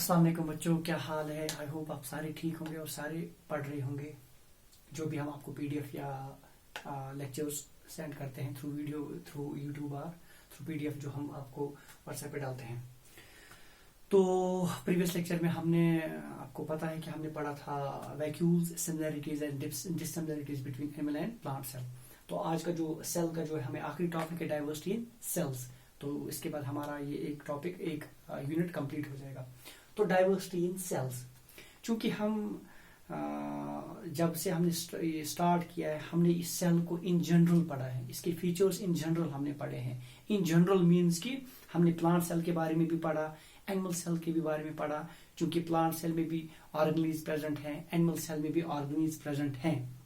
अस्सलाम वालेकुम बच्चों, क्या हाल है। आई होप आप सारे ठीक होंगे और सारे पढ़ रहे होंगे। जो भी हम आपको पीडीएफ या लेक्चर्स सेंड करते हैं थ्रू वीडियो, थ्रू यूट्यूब और थ्रू पीडीएफ जो हम आपको व्हाट्सएप पे डालते हैं। तो प्रीवियस लेक्चर में हमने आपको पता है कि हमने पढ़ा था vacuoles, similarities and dissimilarities between animal and plant cell. तो आज का जो सेल का जो है हमें आखिरी टॉपिक है डाइवर्सिटी इन सेल्स। तो इसके बाद हमारा ये एक टॉपिक, एक यूनिट कंप्लीट हो जाएगा। तो डाइवर्सिटी इन सेल्स, चूंकि हम जब से हमने स्टार्ट किया है हमने इस सेल को इन जनरल पढ़ा है, इसके फीचर्स इन जनरल हमने पढ़े हैं। इन जनरल मीन्स कि हमने प्लांट सेल के बारे में भी पढ़ा, एनिमल सेल के भी बारे में पढ़ा, क्योंकि प्लांट सेल में भी ऑर्गेनेल्स प्रेजेंट हैं, एनिमल सेल में भी ऑर्गेनेल्स प्रेजेंट हैं,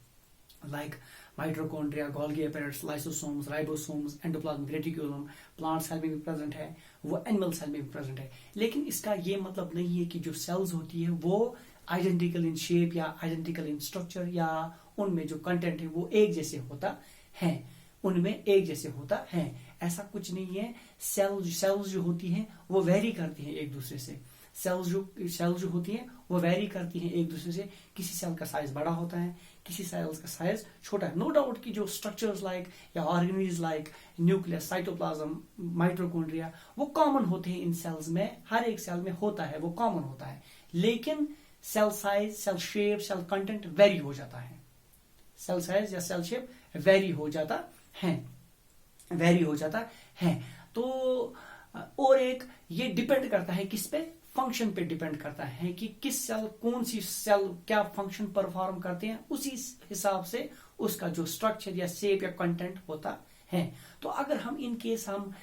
like mitochondria, Golgi apparatus, lysosomes, ribosomes, endoplasmic reticulum plant cell में भी प्रेजेंट है, वो एनिमल सेल में भी प्रेजेंट है। लेकिन इसका ये मतलब नहीं है कि जो सेल्स होती है वो आइडेंटिकल इन शेप या आइडेंटिकल इन स्ट्रक्चर या उनमें जो कंटेंट है वो एक जैसे होता है, उनमें एक जैसे होता है, ऐसा कुछ नहीं है। सेल्स जो होती हैं वो वेरी करती हैं एक दूसरे से। सेल्स जो होती हैं वो वेरी करती हैं एक दूसरे से। किसी सेल का साइज बड़ा होता है, किसी सेल्स का साइज छोटा है। नो डाउट कि जो स्ट्रक्चर्स लाइक या organelles like nucleus, cytoplasm, mitochondria वो कॉमन होते हैं इन सेल्स में, हर एक सेल में होता है, वो कॉमन होता है। लेकिन cell size, cell shape, cell content vary हो जाता है। सेल साइज या सेल शेप वेरी हो जाता है, वेरी हो जाता है। तो और एक ये डिपेंड करता है किस पे, फंक्शन पे डिपेंड करता है कि किस सेल, कौन सी सेल क्या फंक्शन परफॉर्म करते हैं, उसी हिसाब से उसका जो स्ट्रक्चर या शेप या कंटेंट होता है। तो अगर हम इन केस हम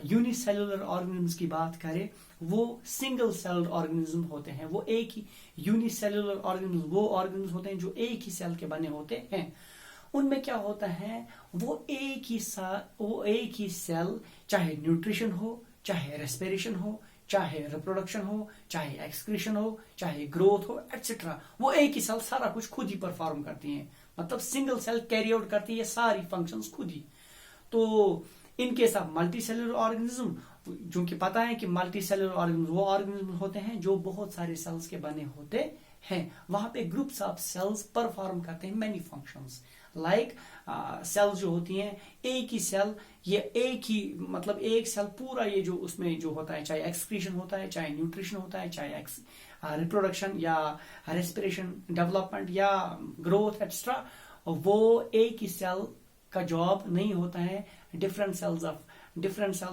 यूनिसेलुलर ऑर्गेनिज्म की बात करें, वो सिंगल सेल्ड ऑर्गेनिज्म होते हैं। वो एक ही यूनिसेलुलर ऑर्गेनिज्म वो ऑर्गेनिज्म होते हैं जो एक ही सेल के बने होते हैं। उनमें क्या होता है, वो एक ही सेल, चाहे न्यूट्रिशन हो, चाहे रेस्पिरेशन हो, चाहे रिप्रोडक्शन हो, चाहे एक्सक्रीशन हो, चाहे ग्रोथ हो, एटसेट्रा, वो एक ही सेल सारा कुछ खुद ही परफॉर्म करती है। मतलब सिंगल सेल कैरी आउट करती है सारी फंक्शंस खुद ही। तो इनके साथ मल्टी सेलुलर ऑर्गेनिज्म, जो कि पता है कि मल्टी सेलुलर ऑर्गेनिज्म वो ऑर्गेनिज्म होते हैं जो बहुत सारे सेल्स के बने होते हैं। वहां पे ग्रुप्स ऑफ सेल्स परफॉर्म करते हैं मैनी फंक्शंस। लाइक सेल्स जो होती हैं, एक ही सेल, ये एक ही मतलब एक सेल पूरा ये जो उसमें जो होता है, चाहे एक्सक्रीशन होता है, चाहे न्यूट्रिशन होता है, चाहे रिप्रोडक्शन या रेस्पिरेशन, डेवलपमेंट या ग्रोथ एक्स्ट्रा, वो एक ही सेल का जॉब नहीं होता है। डिफरेंट सेल्स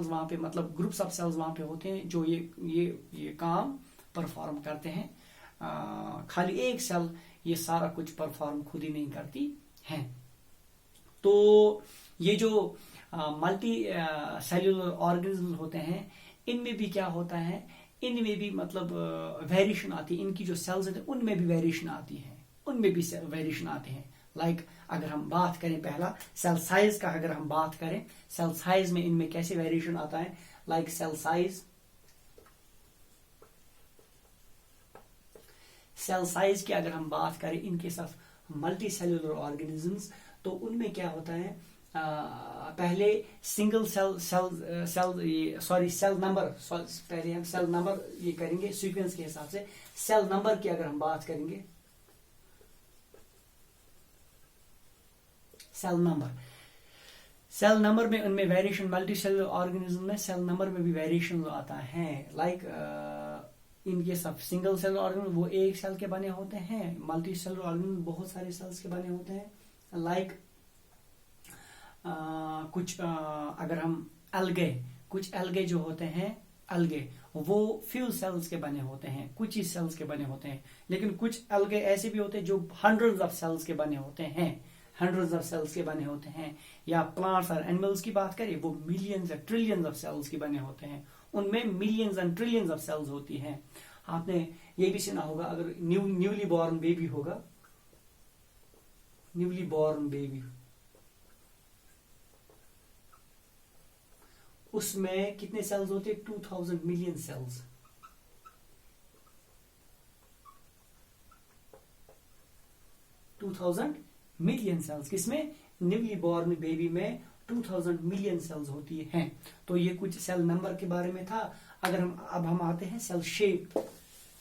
वहां पे, मतलब ग्रुप्स ऑफ सेल्स वहां पे होते हैं जो ये काम परफॉर्म करते हैं। खाली एक सेल ये सारा कुछ परफॉर्म खुद ही नहीं करती है। तो ये जो मल्टी सेल्यूलर ऑर्गेनिज्म होते हैं, इनमें भी क्या होता है, इनमें भी मतलब वेरिएशन आती है। इनकी जो सेल्स होते हैं उनमें भी वेरिएशन आती है, उनमें भी वेरिएशन आते हैं। लाइक अगर हम बात करें पहला सेल साइज का, अगर हम बात करें सेल साइज में इनमें कैसे वेरिएशन आता है, लाइक सेल साइज की अगर हम बात करें इनके साथ मल्टी सेल्यूलर ऑर्गेनिजम्स, तो उनमें क्या होता है, पहले सिंगल सेल नंबर, पहले हम सेल नंबर ये करेंगे सीक्वेंस के हिसाब से। सेल नंबर की अगर हम बात करेंगे, सेल नंबर में उनमें वेरिएशन, मल्टी सेलुलर ऑर्गेनिज्म में सेल नंबर में भी वेरिएशन आता है। लाइक इनके सब सिंगल सेल ऑर्गेनिज्म वो एक सेल के बने होते हैं, मल्टी सेलुलर ऑर्गेनिज्म बहुत सारे सेल्स के बने होते हैं। लाइक अगर हम कुछ एल्गे जो होते हैं, एल्गे वो फ्यू सेल्स के बने होते हैं, कुछ ही सेल्स के बने होते हैं। लेकिन कुछ एल्गे ऐसे भी होते हैं जो हंड्रेड्स ऑफ सेल्स के बने होते हैं, हंड्रेड्स ऑफ सेल्स के बने होते हैं। या प्लांट्स और एनिमल्स की बात करें, वो मिलियंस या ट्रिलियंस ऑफ सेल्स के बने होते हैं, उनमें millions and trillions of cells होती हैं। आपने ये भी सुना होगा, अगर न्यूली बॉर्न बेबी होगा, न्यूली बॉर्न बेबी, उसमें कितने सेल्स होते हैं, 2000 मिलियन सेल्स। 2000 मिलियन सेल्स किसमें, न्यूली बॉर्न बेबी में 2000 मिलियन सेल्स होती हैं। तो ये कुछ सेल नंबर के बारे में था। अगर हम आते हैं cell shape,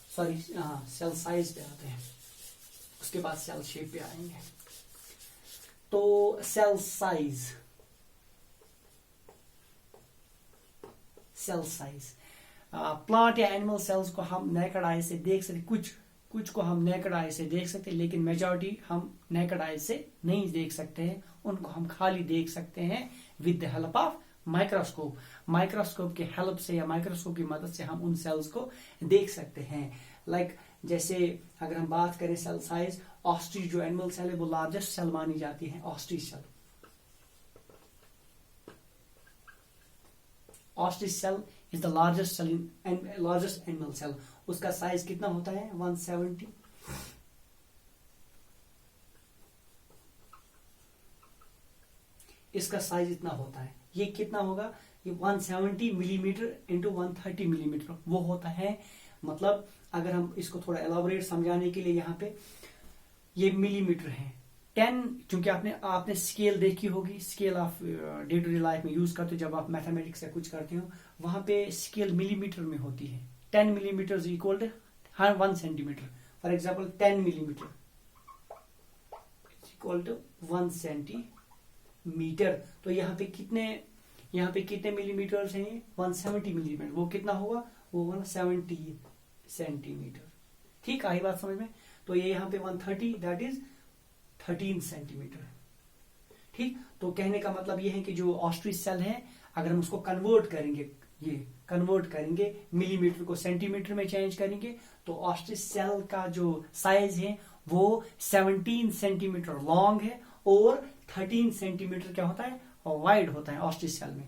sorry cell size पे आते हैं, उसके बाद सेल शेप पे आएंगे। तो सेल साइज, प्लांट या एनिमल सेल्स को हम नेकेड आई से देख सकते, कुछ को हम नेकेड आई से देख सकते हैं, लेकिन मेजॉरिटी हम नेकेड आई से नहीं देख सकते हैं। उनको हम खाली देख सकते हैं with the help of microscope. Microscope के हेल्प से या माइक्रोस्कोप की मदद से हम उन सेल्स को देख सकते हैं। लाइक जैसे अगर हम बात करें सेल साइज, ऑस्ट्रिच जो एनिमल सेल है वो लार्जेस्ट सेल मानी जाती है, ostrich cell. Ostrich cell is the largest cell in largest animal cell. उसका साइज कितना होता है? 170। इसका साइज इतना होता है। ये कितना होगा? ये 170 मिलीमीटर इंटू 130 मिलीमीटर वो होता है। मतलब अगर हम इसको थोड़ा एलाबोरेट समझाने के लिए यहाँ पे ये मिलीमीटर है। 10, चूंकि आपने स्केल देखी होगी, scale of day to day life में यूज करते हो, जब आप मैथमेटिक्स या कुछ करते हो वहां पे स्केल मिलीमीटर में होती है। 10 millimetre equal to 1 centimetre. For example 10 millimetre equal to 1 centimetre. तो यहाँ पे कितने मिलीमीटर हैं? 170 मिलीमीटर। वो कितना होगा? वो 170 सेंटीमीटर। ठीक, आई बात समझ में? तो ये यहाँ पे 130 दैट इज 13 सेंटीमीटर। ठीक, तो कहने का मतलब ये है कि जो ऑस्ट्रिच सेल है, अगर हम उसको कन्वर्ट करेंगे मिलीमीटर को सेंटीमीटर में चेंज करेंगे, तो ऑस्ट्रिच सेल का जो साइज है वो 17 सेंटीमीटर लॉन्ग है और 13 सेंटीमीटर क्या होता है? वाइड होता है ऑस्ट्रिच सेल में।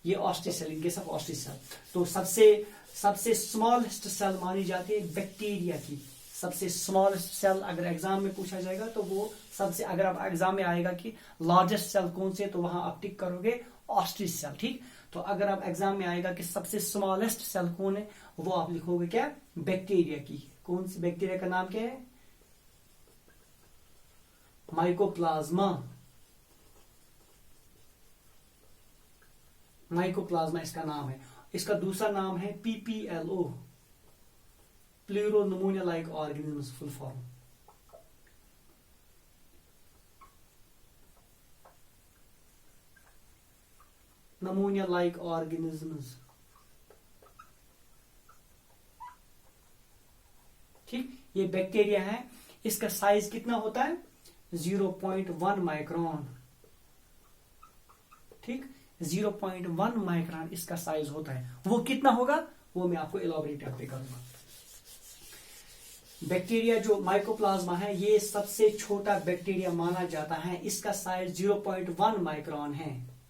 ये ostrich cell, in case of ostrich cell. तो सबसे स्मॉलेस्ट सेल मानी जाती है बैक्टीरिया की। सबसे स्मॉलेस्ट सेल अगर एग्जाम में पूछा जाएगा तो वो सबसे, अगर आप एग्जाम में आएगा कि लार्जेस्ट सेल कौन से, तो वहां आप टिक करोगे ऑस्ट्रिच सेल। ठीक, तो अगर आप एग्जाम में आएगा कि सबसे स्मॉलेस्ट सेल कौन है, वो आप लिखोगे क्या? बैक्टीरिया की। कौन सी बैक्टीरिया का नाम क्या है? माइकोप्लाज्मा। माइकोप्लाज्मा इसका नाम है। इसका दूसरा नाम है PPLO, pleuropneumonia like organism, full form. Pneumonia like organisms. ठीक, ये बैक्टीरिया है। इसका साइज कितना होता है? 0.1 माइक्रोन। ठीक, 0.1 माइक्रोन इसका साइज होता है। वो कितना होगा वो मैं आपको एलॉबरेट पे करूंगा। बैक्टीरिया जो माइकोप्लाज्मा है, ये सबसे छोटा बैक्टीरिया माना जाता है। इसका साइज 0.1 माइक्रोन है।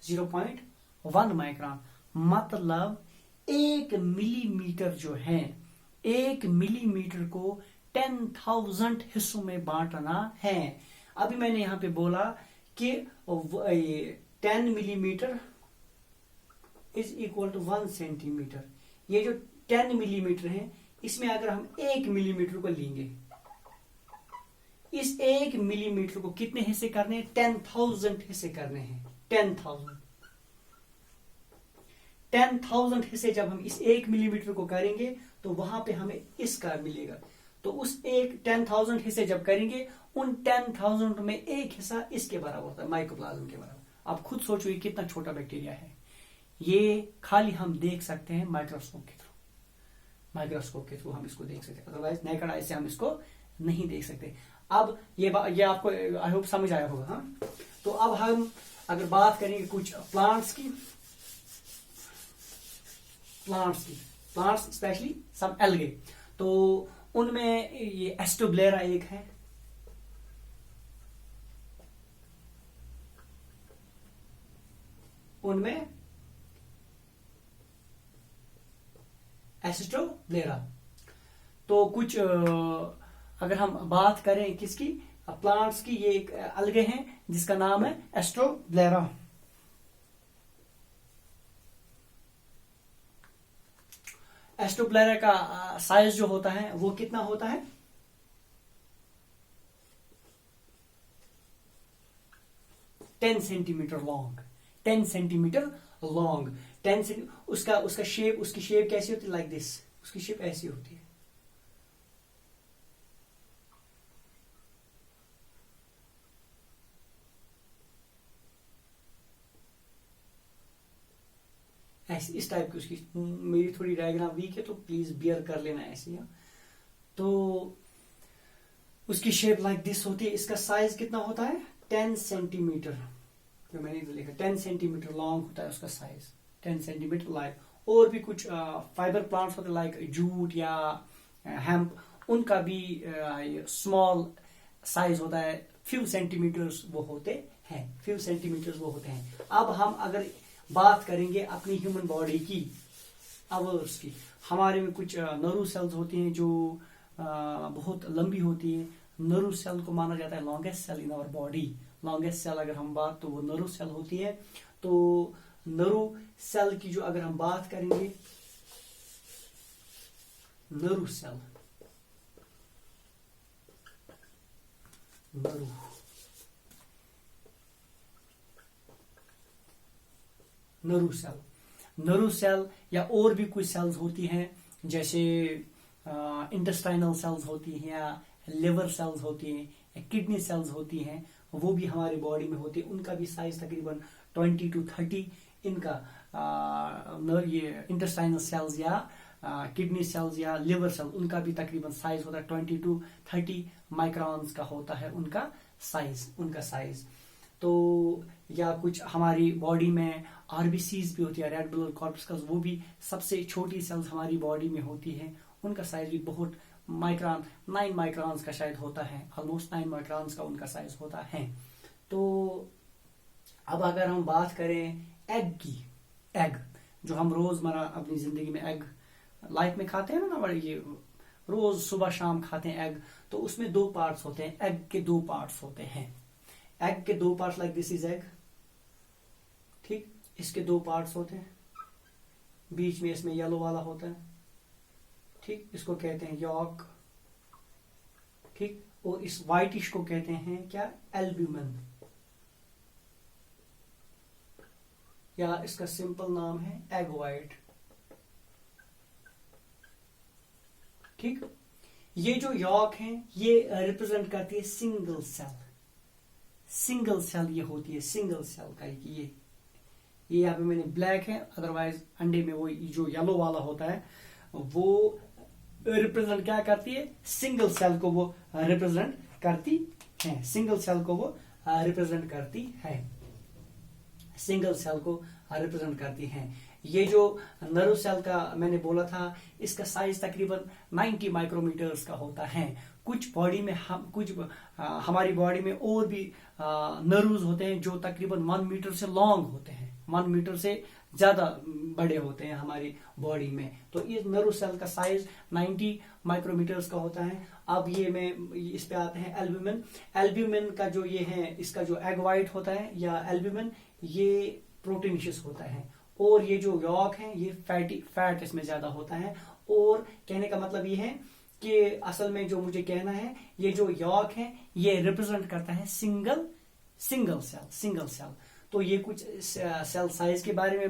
.1 माइक्रोन मतलब 1 मिलीमीटर जो है, 1 मिलीमीटर को 10,000 हिस्सों में बांटना है। अभी मैंने यहां पे बोला कि 10 millimetre is equal to 1 centimetre. ये जो 10 मिलीमीटर है, इसमें अगर हम 1 मिलीमीटर को लेंगे, इस 1 मिलीमीटर को कितने हिस्से करने हैं? 10,000 हिस्से करने हैं। 10,000 हिस्से जब हम इस 1 मिलीमीटर को करेंगे तो वहां पे हमें इसका मिलेगा। तो उस 10,000 हिस्से जब करेंगे, उन 10,000 में एक हिस्सा इसके बराबर होता है, माइकोप्लाज्म के बराबर। आप खुद सोचो ये कितना छोटा बैक्टीरिया है। ये खाली हम देख सकते हैं माइक्रोस्कोप के थ्रू। माइक्रोस्कोप के थ्रू हम इसको देख सकते हैं, अदरवाइज नेकेड आई से हम इसको नहीं देख सकते। अब ये आपको आई होप समझ आया होगा। हाँ, तो अब हम अगर बात करेंगे कुछ प्लांट्स स्पेशली सब एल्गे, तो उनमें ये एस्टोब्लेरा एक है, उनमें एस्टोब्लेरा। तो कुछ अगर हम बात करें किसकी, प्लांट्स की, ये एक अलगे हैं जिसका नाम है एस्टोब्लेरा। एस्टोब्लेरा का साइज जो होता है वो कितना होता है? 10 सेंटीमीटर लॉन्ग, 10 सेंटीमीटर लॉन्ग, 10 उसका शेप, उसकी शेप कैसी होती है? लाइक दिस, उसकी शेप ऐसी होती है। ऐसी इस टाइप की उसकी, मेरी थोड़ी डायग्राम वीक है तो प्लीज बियर कर लेना ऐसी। तो उसकी शेप लाइक दिस होती है। इसका साइज कितना होता है? 10 सेंटीमीटर, जो मैंने इधर लिखा 10 सेंटीमीटर लॉन्ग होता है उसका साइज, 10 सेंटीमीटर लाइक। और भी कुछ फाइबर प्लांट्स होते हैं लाइक जूट या हेम्प, उनका भी स्मॉल साइज होता है, फ्यू सेंटीमीटर्स वो होते हैं, फ्यू सेंटीमीटर्स वो होते हैं। अब हम अगर बात करेंगे अपनी ह्यूमन बॉडी की, आवर्स की, हमारे में कुछ नर्व सेल्स होती हैं जो बहुत लंबी होती है। नर्व सेल को माना जाता है longest cell in our body. Longest cell अगर हम बात, तो वो नर्व सेल होती है। तो नर्व सेल की जो अगर हम बात करेंगे, नर्व सेल, नर्व सेल या और भी कुछ सेल्स होती हैं, जैसे इंटेस्टाइनल सेल्स होती हैं या लिवर सेल्स होती हैं या किडनी सेल्स होती हैं, वो भी हमारी बॉडी में होती है। उनका भी साइज तकरीबन 20 to 30, इनका ये इंटेस्टाइनल सेल्स या किडनी सेल्स या लिवर सेल, उनका भी तकरीबन साइज होता है 20 to 30 माइक्रॉन्स का होता है उनका साइज। तो या कुछ हमारी बॉडी में आरबीसीज भी होती है, रेड ब्लड कॉर्पस्कल्स, वो भी सबसे छोटी सेल्स हमारी बॉडी में होती है। उनका साइज भी बहुत माइक्रॉन, 9 माइक्रॉन्स का शायद होता है, ऑलमोस्ट 9 माइक्रॉन्स का उनका साइज होता है। तो अब अगर हम बात करें एग की, एग जो हम रोजमर्रा अपनी जिंदगी में एग लाइफ में खाते हैं ना, बड़े ये रोज सुबह शाम खाते हैं एग, तो उसमें 2 पार्ट्स होते हैं। एग के 2 पार्ट्स होते हैं। एग के 2 parts, like this is egg, ठीक, इसके 2 पार्ट्स होते हैं, बीच में इसमें येलो वाला होता है, ठीक, इसको कहते हैं यॉक, ठीक, और इस व्हाइटिश को कहते हैं क्या? एल्ब्यूमिन, या इसका सिंपल नाम है एग व्हाइट, ठीक। ये जो यॉक है ये रिप्रेजेंट करती है सिंगल सेल, सिंगल सेल ये होती है, सिंगल सेल का ये यहाँ पे मैंने ब्लैक है, अदरवाइज अंडे में वो जो येलो वाला होता है वो रिप्रेजेंट क्या करती है? सिंगल सेल को वो रिप्रेजेंट करती है, सिंगल सेल को वो रिप्रेजेंट करती है, सिंगल सेल को रिप्रेजेंट करती है। ये जो नर्व सेल का मैंने बोला था, इसका साइज तकरीबन 90 माइक्रोमीटर्स का होता है। कुछ बॉडी में हमारी बॉडी में और भी नर्व्स होते हैं जो तकरीबन 1 मीटर से लॉन्ग होते हैं, 1 मीटर से ज्यादा बड़े होते हैं हमारी बॉडी में। तो इस नर्व सेल का साइज 90 माइक्रोमीटर्स का होता है। अब इस पे आते हैं एल्ब्यूमिन। एल्ब्यूमिन का जो ये है, इसका जो एग व्हाइट होता है या एल्ब्यूमिन, ये प्रोटीनिशियस होता है, और ये जो यॉक है ये फैट इसमें ज्यादा होता है। और कहने का मतलब ये है कि असल में जो मुझे कहना है, ये जो यॉक है ये रिप्रेजेंट करता है सिंगल सेल। तो ये कुछ सेल साइज के बारे में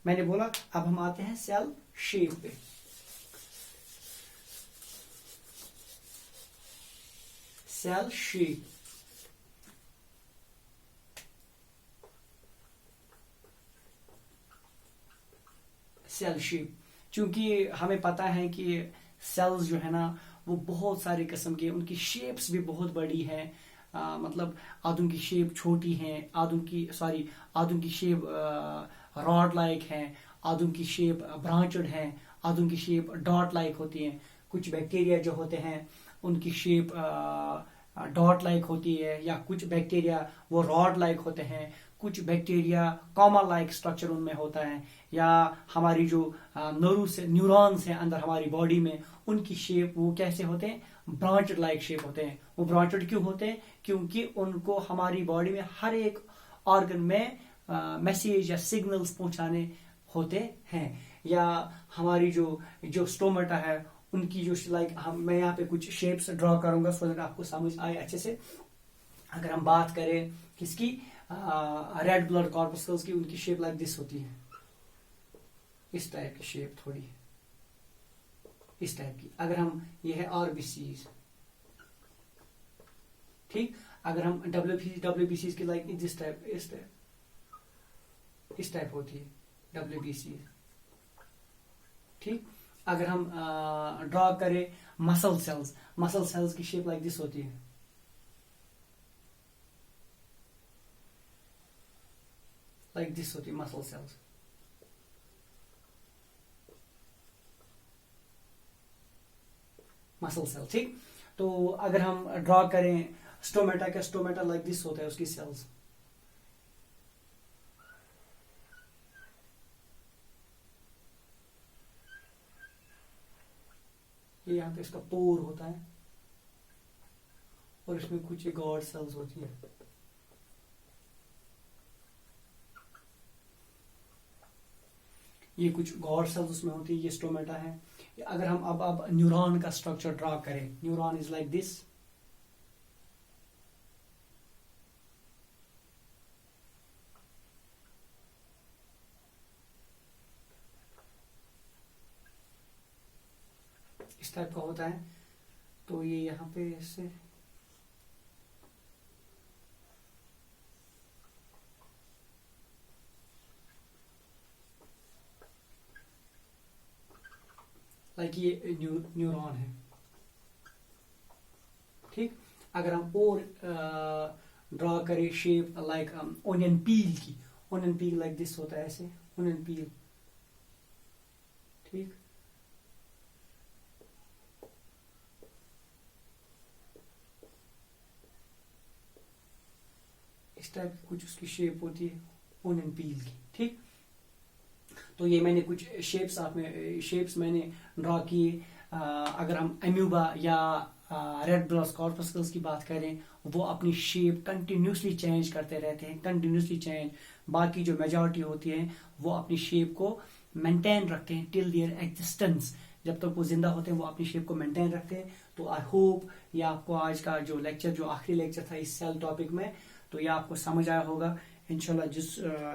मैंने बोला। अब हम आते हैं सेल शेप पे। सेल शेप, चूंकि हमें पता है कि सेल्स जो है ना वो बहुत सारे किस्म के, उनकी शेप्स भी बहुत बड़ी है। मतलब आधुन की शेप छोटी है, आधुन की शेप रॉड लाइक है, आधुन की शेप ब्रांचड है, आधुन की शेप डॉट लाइक होती है। कुछ बैक्टीरिया जो होते हैं उनकी शेप डॉट लाइक होती है, या कुछ बैक्टीरिया वो रॉड लाइक होते हैं, कुछ बैक्टीरिया कॉमा लाइक स्ट्रक्चर उनमें होता है, या हमारी जो न्यूरॉन्स हैं अंदर हमारी बॉडी में, उनकी शेप वो कैसे होते हैं? ब्रांचड लाइक शेप होते हैं। वो ब्रांचड क्यों होते हैं? क्योंकि उनको हमारी बॉडी में हर एक ऑर्गन में मैसेज या सिग्नल्स पहुंचाने होते हैं। या हमारी जो स्टोमेटा है उनकी जो मैं यहाँ पे कुछ शेप्स ड्रॉ करूंगा सो दैट आपको समझ आए अच्छे से। अगर हम बात करें किसकी, रेड ब्लड कॉर्पस्कल्स की, उनकी शेप लाइक दिस होती है, इस टाइप की शेप, थोड़ी इस टाइप की। अगर हम, ये है आरबीसीज, ठीक। अगर हम डब्ल्यूबीसीज की लाइक दिस टाइप, इस टाइप होती है डब्ल्यूबीसी, ठीक। अगर हम ड्रॉ करें मसल सेल्स की शेप लाइक दिस होती है, लाइक दिस होती है मसल सेल्स। ठीक। तो अगर हम ड्रॉ करें स्टोमेटा का, स्टोमेटा लाइक दिस होता है उसकी सेल्स। ये यहाँ पे इसका पोर होता है और इसमें कुछ गॉड सेल्स होती है। ये कुछ गॉड सेल्स उसमें होती है, ये स्टोमेटा है। अगर हम अब न्यूरॉन का स्ट्रक्चर ड्रॉ करें, न्यूरॉन इज लाइक दिस, इस टाइप का होता है। तो ये यहाँ पे इससे लाइक ये न्यूरॉन है, ठीक। अगर हम और ड्रॉ करें शेप लाइक ओनियन पील की, ओनियन पील लाइक दिस होता है ऐसे, ओनियन पील, ठीक। इस टाइप की कुछ उसकी शेप होती है ओनियन पील की, ठीक। तो ये मैंने कुछ शेप्स मैंने ड्रॉ किए। अगर हम अम्यूबा या रेड ब्लड कॉर्पस्कल्स की बात करें, वो अपनी शेप कंटिन्यूसली चेंज करते रहते हैं, कंटिन्यूसली चेंज। बाकी जो मेजॉरिटी होती है वो अपनी शेप को मेंटेन रखते हैं टिल देयर एग्जिस्टेंस, जब तक वो जिंदा होते हैं वो अपनी शेप को मेंटेन रखते हैं। तो आई होप ये आपको आज का जो लेक्चर, जो आखिरी लेक्चर था इस सेल टॉपिक में, तो ये आपको समझ आया होगा इंशाल्लाह।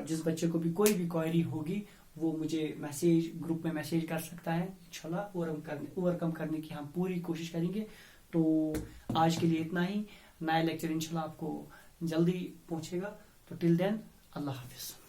जिस बच्चे को भी कोई भी क्वेरी होगी वो मुझे ग्रुप में मैसेज कर सकता है, इंशाल्लाह ओवरकम करने की हम पूरी कोशिश करेंगे। तो आज के लिए इतना ही, नया लेक्चर इंशाल्लाह आपको जल्दी पहुंचेगा। तो टिल देन, अल्लाह हाफिज।